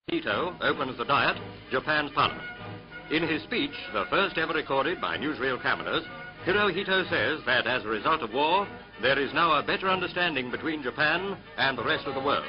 Hirohito opens the Diet, Japan's parliament. In his speech, the first ever recorded by newsreel cameras, Hirohito says that as a result of war, there is now a better understanding between Japan and the rest of the world.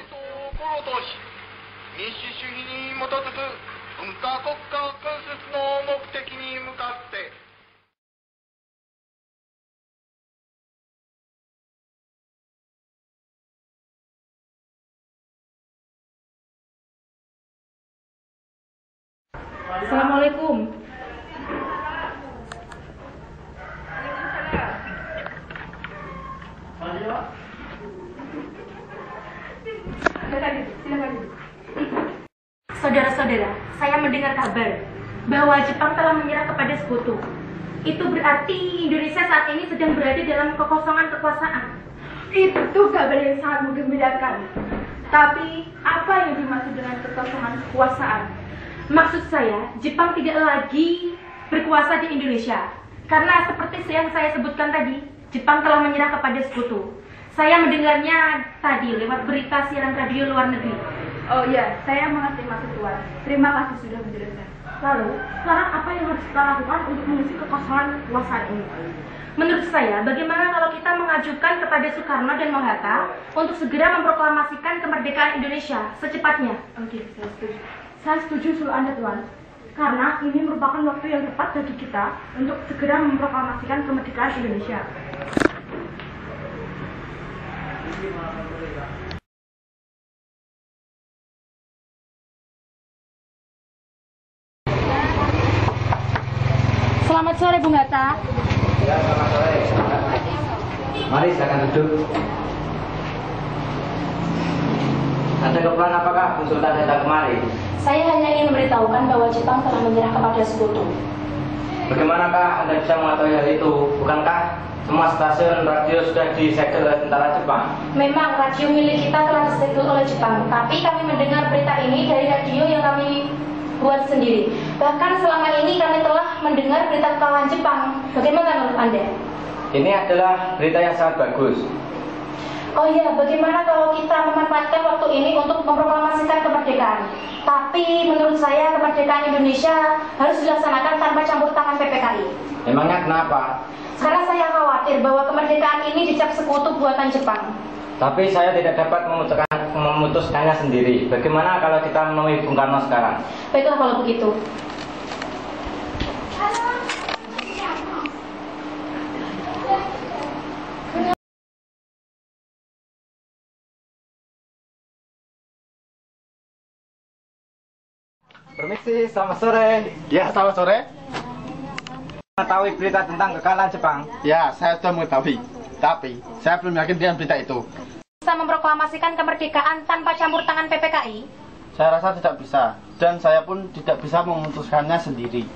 Assalamualaikum. Saudara-saudara, saya mendengar kabar bahwa Jepang telah menyerah kepada sekutu. Itu berarti Indonesia saat ini sedang berada dalam kekosongan kekuasaan. Itu kabar yang sangat menggembirakan. Tapi, apa yang dimaksud dengan kekosongan kekuasaan? Maksud saya, Jepang tidak lagi berkuasa di Indonesia. Karena seperti yang saya sebutkan tadi, Jepang telah menyerah kepada sekutu. Saya mendengarnya tadi lewat berita siaran radio luar negeri. Oh iya, saya mengerti maksud Tuan. Terima kasih sudah menjelaskan. Lalu, sekarang apa yang harus kita lakukan untuk mengisi kekosongan kekuasaan ini? Menurut saya, bagaimana kalau kita mengajukan kepada Soekarno dan Mohatta untuk segera memproklamasikan kemerdekaan Indonesia secepatnya? Oke, saya setuju. Saya setuju usul Anda, Tuan. Karena ini merupakan waktu yang tepat bagi kita untuk segera memproklamasikan kemerdekaan Indonesia. Selamat sore, Bung Hatta. Ya, selamat sore. Mari silakan duduk. Ada keperluan apakah Bu Sultan datang kemari? Saya hanya ingin memberitahukan bahwa Jepang telah menyerah kepada sekutu. Bagaimanakah Anda bisa mengetahui hal itu? Bukankah semua stasiun radio sudah disegel oleh tentara Jepang? Memang radio milik kita telah disegel oleh Jepang, tapi kami mendengar berita ini dari radio yang kami buat sendiri. Bahkan selama ini kami telah mendengar berita kekalahan Jepang. Bagaimana menurut Anda? Ini adalah berita yang sangat bagus. Oh iya, bagaimana kalau kita memanfaatkan waktu ini untuk memproklamasikan kemerdekaan? Tapi menurut saya kemerdekaan Indonesia harus dilaksanakan tanpa campur tangan PPKI. Emangnya kenapa? Karena saya khawatir bahwa kemerdekaan ini dicap sekutu buatan Jepang. Tapi saya tidak dapat memutuskannya sendiri. Bagaimana kalau kita menemui Bung Karno sekarang? Baiklah kalau begitu. Permisi, selamat sore. Ya, selamat sore. Mengetahui berita tentang kekalahan Jepang? Ya, saya sudah mengetahui. Tapi, saya belum yakin dengan berita itu. Bisa memproklamasikan kemerdekaan tanpa campur tangan PPKI? Saya rasa tidak bisa. Dan saya pun tidak bisa memutuskannya sendiri.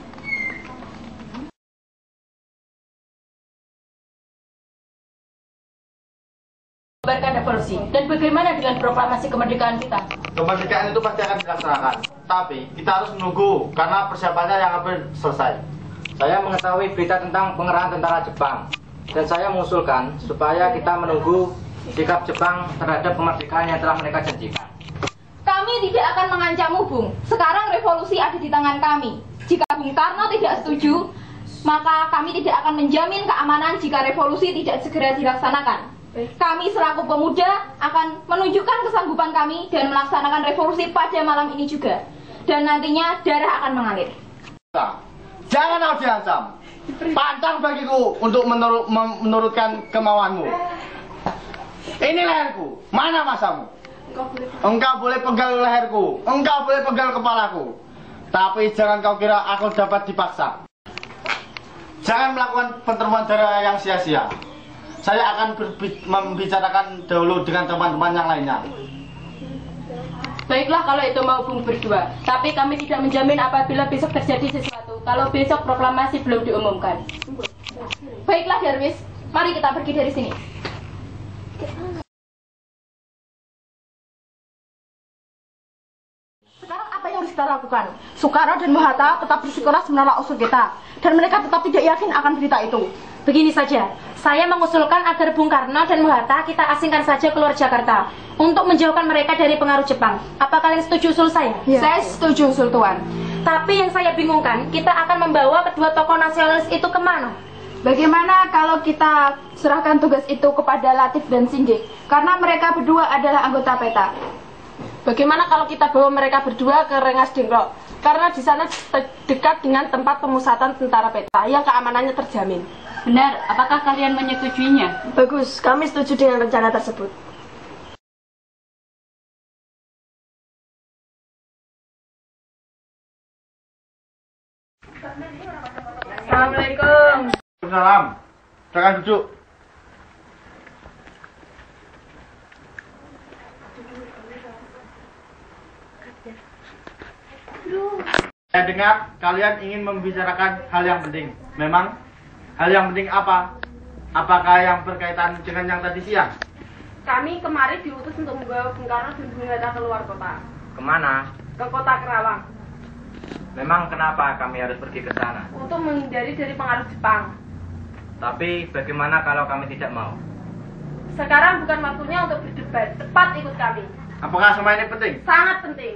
Mengabarkan revolusi. Dan bagaimana dengan proklamasi kemerdekaan kita? Kemerdekaan itu pasti akan dilaksanakan. Tapi, kita harus menunggu karena persiapannya yang hampir selesai. Saya mengetahui berita tentang pengerahan tentara Jepang. Dan saya mengusulkan supaya kita menunggu sikap Jepang terhadap kemerdekaan yang telah mereka janjikan. Kami tidak akan mengancammu, Bung. Sekarang revolusi ada di tangan kami. Jika Bung Karno tidak setuju, maka kami tidak akan menjamin keamanan jika revolusi tidak segera dilaksanakan. Kami selaku pemuda akan menunjukkan kesanggupan kami dan melaksanakan revolusi pada malam ini juga. Dan nantinya darah akan mengalir. Jangan harus diancam. Pantang bagiku untuk menurutkan kemauanmu. Ini leherku. Mana masamu? Engkau boleh pegal leherku. Engkau boleh pegal kepalaku. Tapi jangan kau kira aku dapat dipaksa. Jangan melakukan pertemuan darah yang sia-sia. Saya akan membicarakan dahulu dengan teman-teman yang lainnya. Baiklah kalau itu mau Bung berdua. Tapi kami tidak menjamin apabila besok terjadi sesuatu. Kalau besok proklamasi belum diumumkan. Baiklah Darwis, mari kita pergi dari sini. Sekarang apa yang harus kita lakukan? Soekarno dan Mohatta tetap bersikeras menolak usul kita. Dan mereka tetap tidak yakin akan berita itu. Begini saja, saya mengusulkan agar Bung Karno dan Bung Hatta kita asingkan saja keluar Jakarta untuk menjauhkan mereka dari pengaruh Jepang. Apa kalian setuju usul saya? Ya. Saya setuju usul Tuan. Tapi yang saya bingungkan, kita akan membawa kedua tokoh nasionalis itu kemana? Bagaimana kalau kita serahkan tugas itu kepada Latif dan Sindik? Karena mereka berdua adalah anggota PETA. Bagaimana kalau kita bawa mereka berdua ke Rengas Dengklok? Karena di sana dekat dengan tempat pemusatan tentara PETA yang keamanannya terjamin. Benar, apakah kalian menyetujuinya? Bagus, kami setuju dengan rencana tersebut. Assalamualaikum. Salam. Silakan duduk. Saya dengar kalian ingin membicarakan hal yang penting. Memang hal yang penting apa? Apakah yang berkaitan dengan yang tadi siang? Kami kemarin diutus untuk membawa Bung Karno dan Bung Hatta keluar kota. Kemana? Ke kota Kerawang. Memang kenapa kami harus pergi ke sana? Untuk menghindari dari pengaruh Jepang. Tapi bagaimana kalau kami tidak mau? Sekarang bukan waktunya untuk berdebat. Cepat ikut kami. Apakah semua ini penting? Sangat penting.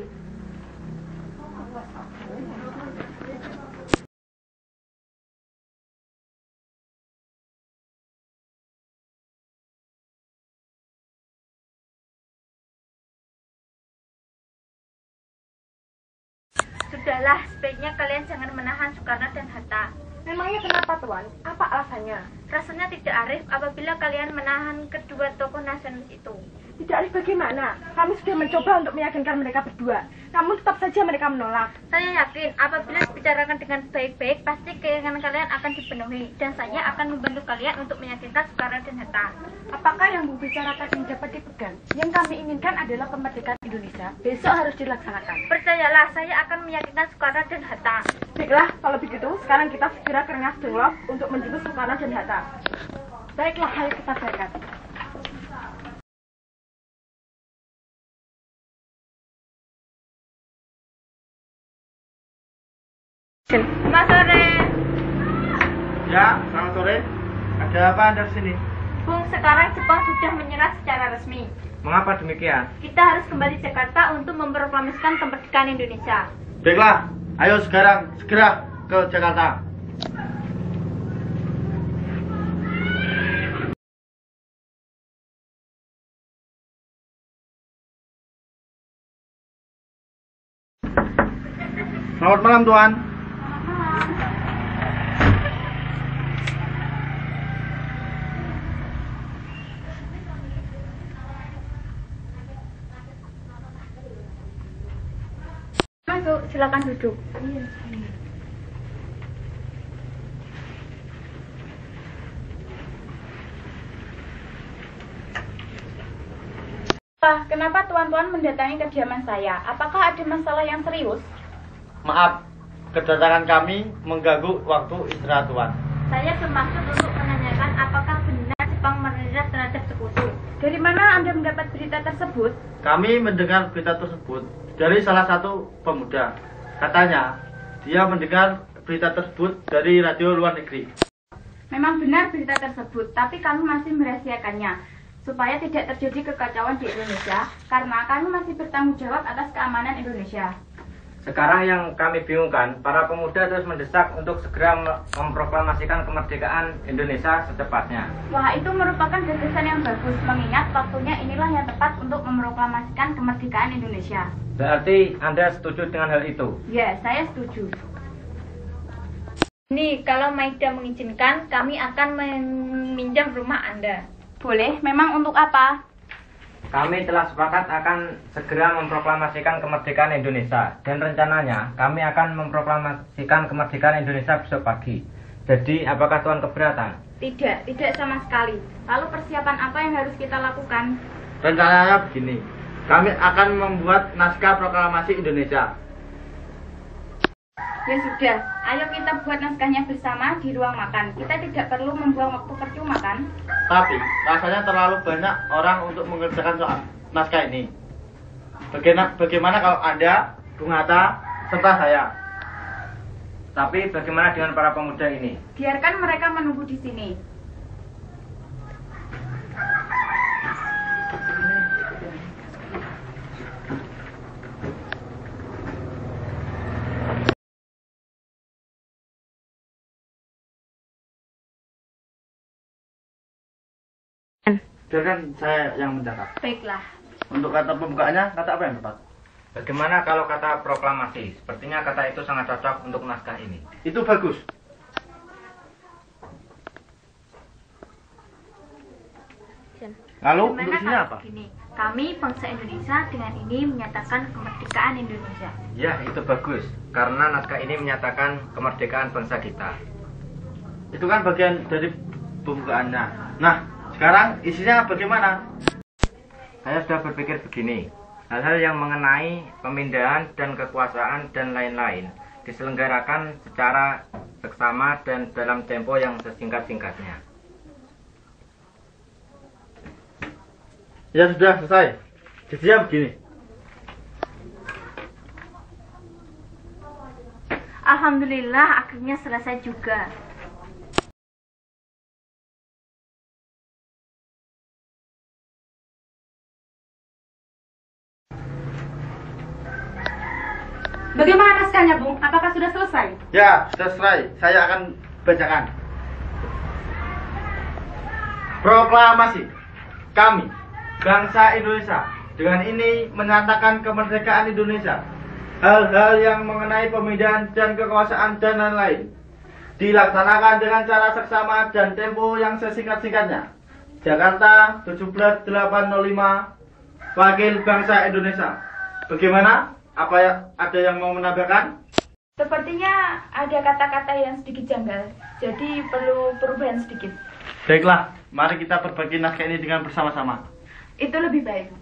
Sudahlah, sebaiknya kalian jangan menahan Soekarno dan Hatta. Memangnya kenapa, Tuan? Apa alasannya? Rasanya tidak arif apabila kalian menahan kedua tokoh nasionalis itu. Tidak arif bagaimana? Kami sudah mencoba untuk meyakinkan mereka berdua. Namun tetap saja mereka menolak. Saya yakin apabila dibicarakan dengan baik-baik, pasti keinginan kalian akan dipenuhi. Dan saya akan membantu kalian untuk meyakinkan Soekarno dan Hatta. Apakah yang Bung bicarakan ini dapat dipegang? Yang kami inginkan adalah kemerdekaan Indonesia. Besok harus dilaksanakan. Percayalah, saya akan meyakinkan Soekarno dan Hatta. Baiklah, kalau begitu, sekarang kita segera ke Rengas Dengklok untuk menjemput Soekarno dan Hatta. Baiklah, ayo kita berangkat. Selamat sore. Ya, selamat sore. Ada apa Anda kesini? Bung, sekarang Jepang sudah menyerah secara resmi. Mengapa demikian? Kita harus kembali Jakarta untuk memproklamasikan kemerdekaan Indonesia. Baiklah, ayo sekarang segera ke Jakarta. Selamat malam, Tuan. Masuk, silakan duduk. Pak, kenapa tuan-tuan mendatangi kediaman saya? Apakah ada masalah yang serius? Maaf, kedatangan kami mengganggu waktu istirahat Tuan. Saya bermaksud untuk menanyakan apakah benar Jepang menyerah terhadap Sekutu. Dari mana Anda mendapat berita tersebut? Kami mendengar berita tersebut dari salah satu pemuda. Katanya, dia mendengar berita tersebut dari radio luar negeri. Memang benar berita tersebut, tapi kami masih merahasiakannya supaya tidak terjadi kekacauan di Indonesia karena kami masih bertanggung jawab atas keamanan Indonesia. Sekarang yang kami bingungkan, para pemuda terus mendesak untuk segera memproklamasikan kemerdekaan Indonesia secepatnya. Wah, itu merupakan gagasan yang bagus, mengingat waktunya inilah yang tepat untuk memproklamasikan kemerdekaan Indonesia. Berarti Anda setuju dengan hal itu? Ya, saya setuju. Ini, kalau Maida mengizinkan, kami akan meminjam rumah Anda. Boleh, memang untuk apa? Kami telah sepakat akan segera memproklamasikan kemerdekaan Indonesia. Dan rencananya kami akan memproklamasikan kemerdekaan Indonesia besok pagi. Jadi apakah Tuan keberatan? Tidak sama sekali. Lalu persiapan apa yang harus kita lakukan? Rencananya begini, kami akan membuat naskah proklamasi Indonesia. Ya sudah, ayo kita buat naskahnya bersama di ruang makan. Kita tidak perlu membuang waktu percuma kan? Tapi rasanya terlalu banyak orang untuk mengerjakan soal naskah ini. Bagaimana kalau Anda, Bung Hatta, serta saya? Tapi bagaimana dengan para pemuda ini? Biarkan mereka menunggu di sini. Biarkan saya yang mencatat. Baiklah. Untuk kata pembukaannya, kata apa yang tepat? Bagaimana kalau kata proklamasi? Sepertinya kata itu sangat cocok untuk naskah ini. Itu bagus. Lalu untuk isinya apa? Begini, kami bangsa Indonesia dengan ini menyatakan kemerdekaan Indonesia. Ya, itu bagus. Karena naskah ini menyatakan kemerdekaan bangsa kita. Itu kan bagian dari pembukaannya. Nah, sekarang isinya bagaimana? Saya sudah berpikir begini. Hal-hal yang mengenai pemindahan dan kekuasaan dan lain-lain diselenggarakan secara seksama dan dalam tempo yang sesingkat-singkatnya. Ya sudah selesai. Jadinya begini. Alhamdulillah akhirnya selesai juga. Bagaimana naskahnya, Bung? Apakah sudah selesai? Ya, sudah selesai. Saya akan bacakan. Proklamasi. Kami, bangsa Indonesia, dengan ini menyatakan kemerdekaan Indonesia. Hal-hal yang mengenai pemindahan dan kekuasaan dan lain-lain dilaksanakan dengan cara seksama dan tempo yang sesingkat-singkatnya. Jakarta, 17/8/05, Wakil Bangsa Indonesia. Bagaimana? Ada yang mau menambahkan? Sepertinya ada kata-kata yang sedikit janggal, jadi perlu perubahan sedikit. Baiklah, mari kita berbagi naskah ini dengan bersama-sama. Itu lebih baik.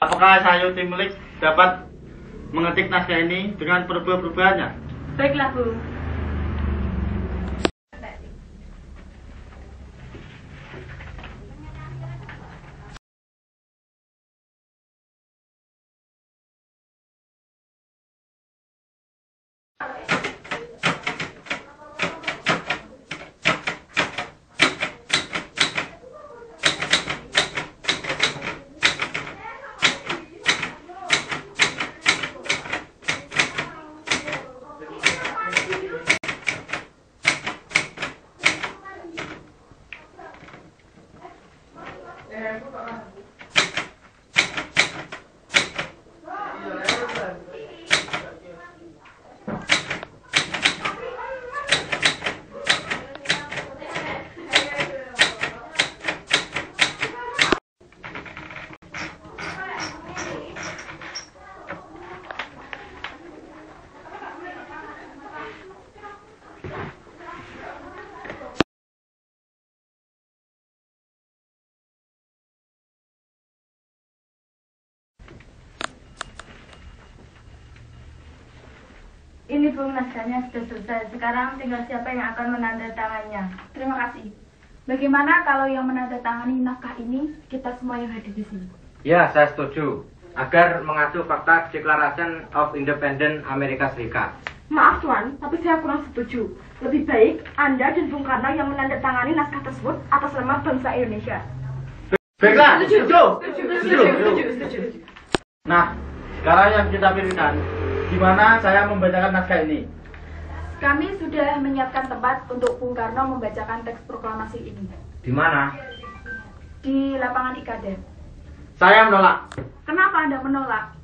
Apakah saya tim milik dapat mengetik naskah ini dengan perubahan-perubahannya? Baiklah, Bu. Ini Bung, naskahnya sudah selesai. Sekarang tinggal siapa yang akan menandatangannya. Terima kasih. Bagaimana kalau yang menandatangani naskah ini kita semua yang hadir di sini? Ya, saya setuju. Agar mengacu fakta Declaration of Independence Amerika Serikat. Maaf Tuan, tapi saya kurang setuju. Lebih baik Anda dan Bung Karno yang menandatangani naskah tersebut atas nama bangsa Indonesia. Baiklah, setuju. Nah, sekarang yang kita pilihkan, di mana saya membacakan naskah ini. Kami sudah menyiapkan tempat untuk Bung Karno membacakan teks proklamasi ini. Di mana? Di lapangan Ikada. Saya menolak. Kenapa Anda menolak?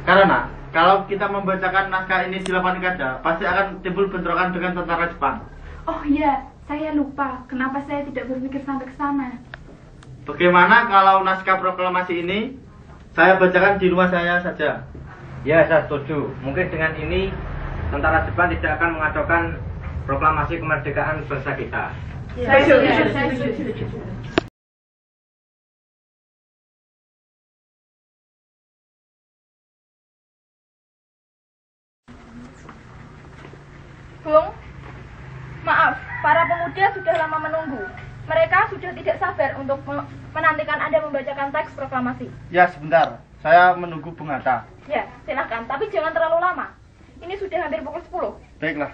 Karena kalau kita membacakan naskah ini di lapangan Ikada, pasti akan timbul bentrokan dengan tentara Jepang. Oh iya, saya lupa. Kenapa saya tidak berpikir sampai ke sana? Bagaimana kalau naskah proklamasi ini saya bacakan di rumah saya saja? Ya, saya setuju. Mungkin dengan ini tentara Jepang tidak akan mengacaukan proklamasi kemerdekaan bangsa kita. Saya setuju. Bung, maaf, para pemuda sudah lama menunggu. Mereka sudah tidak sabar untuk menantikan Anda membacakan teks proklamasi. Ya, sebentar. Saya menunggu Bung Hatta. Ya, silahkan. Tapi jangan terlalu lama. Ini sudah hampir pukul 10. Baiklah.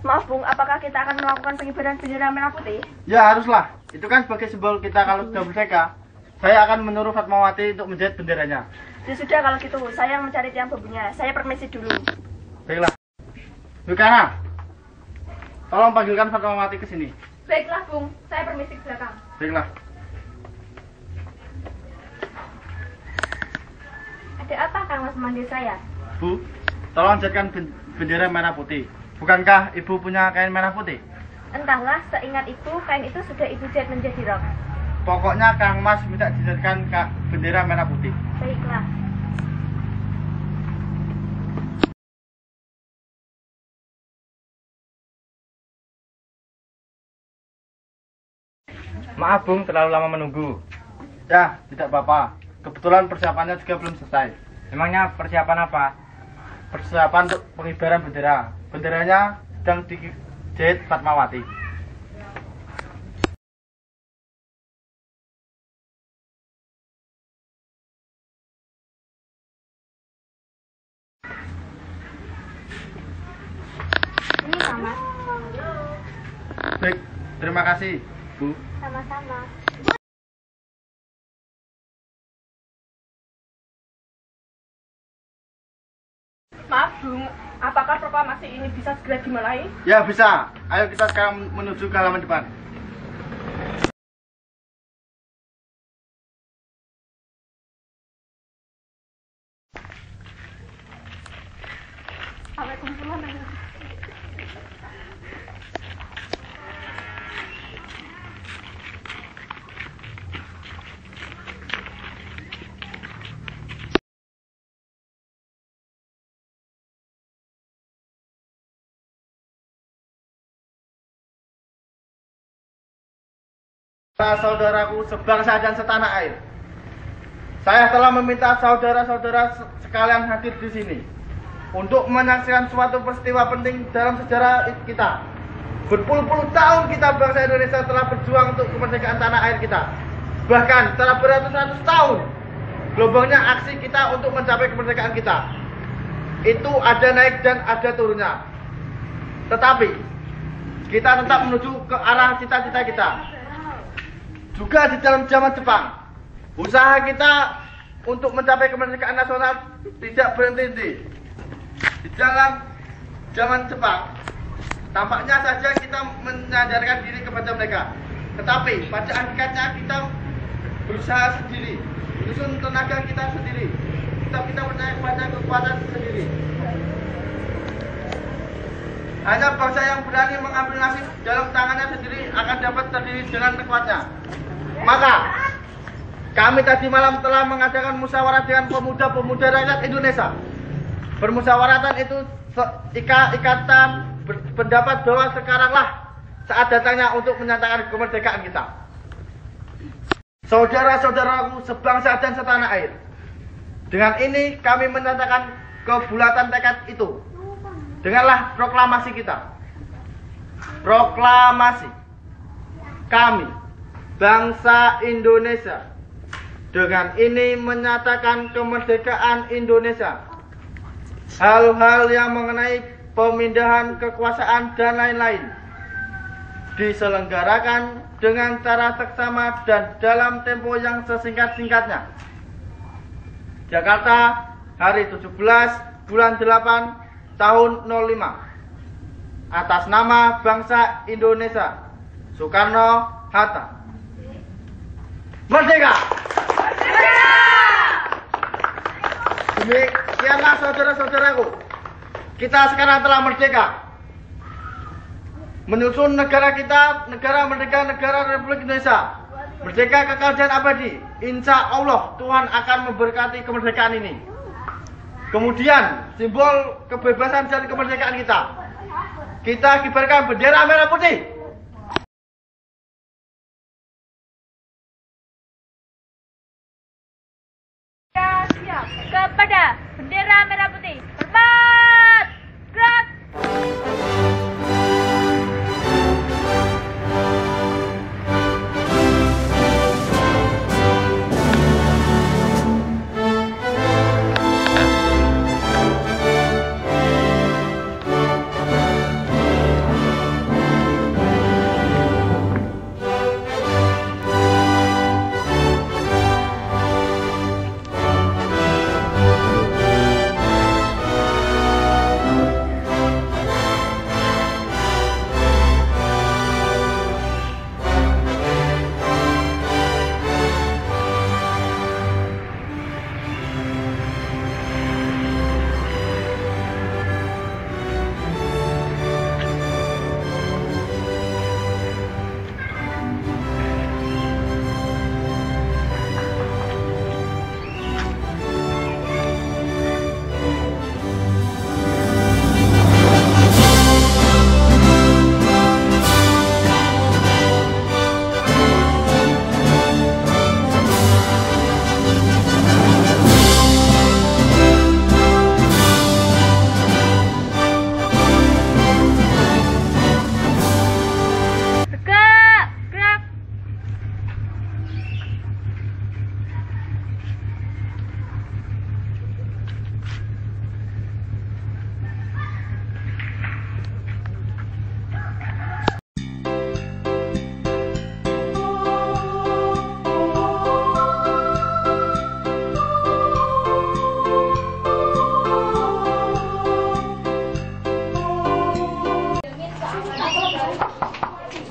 Maaf Bung, apakah kita akan melakukan pengibaran bendera merah putih? Ya, haruslah. Itu kan sebagai simbol kita kalau sudah merdeka. Saya akan menyuruh Fatmawati untuk menjahit benderanya. Ya sudah kalau gitu, saya mencari tiang bambunya. Saya permisi dulu. Baiklah. Bukana, tolong panggilkan Fatmawati ke sini. Baiklah Bung, saya permisi ke belakang. Baiklah. Ada apa Kang Mas memanggil saya? Bu, tolong jadikan bendera merah putih. Bukankah Ibu punya kain merah putih? Entahlah, seingat itu kain itu sudah Ibu jahit menjadi rok. Pokoknya Kang Mas minta dijadikan bendera merah putih. Baiklah. Maaf Bung, terlalu lama menunggu. Ya, tidak apa-apa. Kebetulan persiapannya juga belum selesai. Emangnya persiapan apa? Persiapan untuk pengibaran bendera. Benderanya sedang dijahit Fatmawati. Ini sama. Baik, terima kasih, Bu. Sama-sama. Maaf Bung, apakah proklamasi ini bisa segera dimulai? Ya, bisa. Ayo kita sekarang menuju ke halaman depan. Saudaraku sebangsa dan setanah air, saya telah meminta saudara-saudara sekalian hadir di sini untuk menyaksikan suatu peristiwa penting dalam sejarah kita. Berpuluh-puluh tahun kita bangsa Indonesia telah berjuang untuk kemerdekaan tanah air kita. Bahkan telah beratus-ratus tahun gelombangnya aksi kita untuk mencapai kemerdekaan kita. Itu ada naik dan ada turunnya. Tetapi kita tetap menuju ke arah cita-cita kita. Juga di dalam zaman Jepang, usaha kita untuk mencapai kemerdekaan nasional tidak berhenti. Di dalam zaman Jepang, tampaknya saja kita menyadarkan diri kepada mereka. Tetapi pada hakikatnya kita berusaha sendiri, menyusun tenaga kita sendiri. Kita punya banyak kekuatan sendiri. Hanya bangsa yang berani mengambil nasib dalam tangannya sendiri akan dapat terdiri dengan kuatnya. Maka kami tadi malam telah mengadakan musyawarah dengan pemuda-pemuda rakyat Indonesia. Bermusyawaratan itu ikatan pendapat bahwa sekaranglah saat datangnya untuk menyatakan kemerdekaan kita. Saudara-saudaraku sebangsa dan setanah air, dengan ini kami menyatakan kebulatan tekad itu. Dengarlah proklamasi kita. Proklamasi kami, bangsa Indonesia, dengan ini menyatakan kemerdekaan Indonesia. Hal-hal yang mengenai pemindahan kekuasaan dan lain-lain diselenggarakan dengan cara seksama dan dalam tempo yang sesingkat-singkatnya. Jakarta, hari 17 bulan 8 tahun 05. Atas nama bangsa Indonesia, Soekarno-Hatta. Merdeka! Demikianlah saudara-saudaraku, kita sekarang telah merdeka. Menyusun negara kita, negara merdeka, negara Republik Indonesia, merdeka kekal dan abadi. Insya Allah Tuhan akan memberkati kemerdekaan ini. Kemudian simbol kebebasan dan kemerdekaan kita kibarkan bendera merah putih. Siap. pada bendera merah putih. Hormat! Gerak!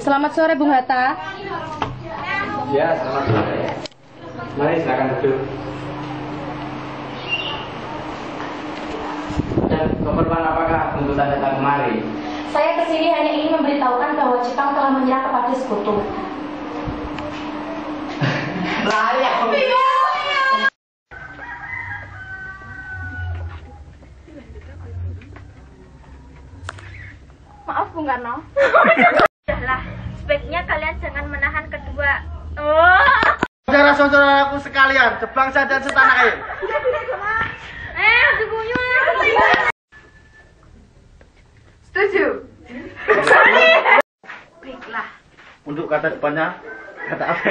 Selamat sore Bung Hatta. Ya, selamat sore. Mari silakan duduk. Dan keperluan apakah tuntutan datang kemari? Saya kesini hanya ingin memberitahukan bahwa Jepang telah menyerah kepada sekutu. Layak. Maaf Bung Karno. Sudahlah, sebaiknya kalian jangan menahan kedua. Saudara-saudaraku sekalian, sebangsa dan setanah air. Setuju. Untuk kata depannya, kata apa?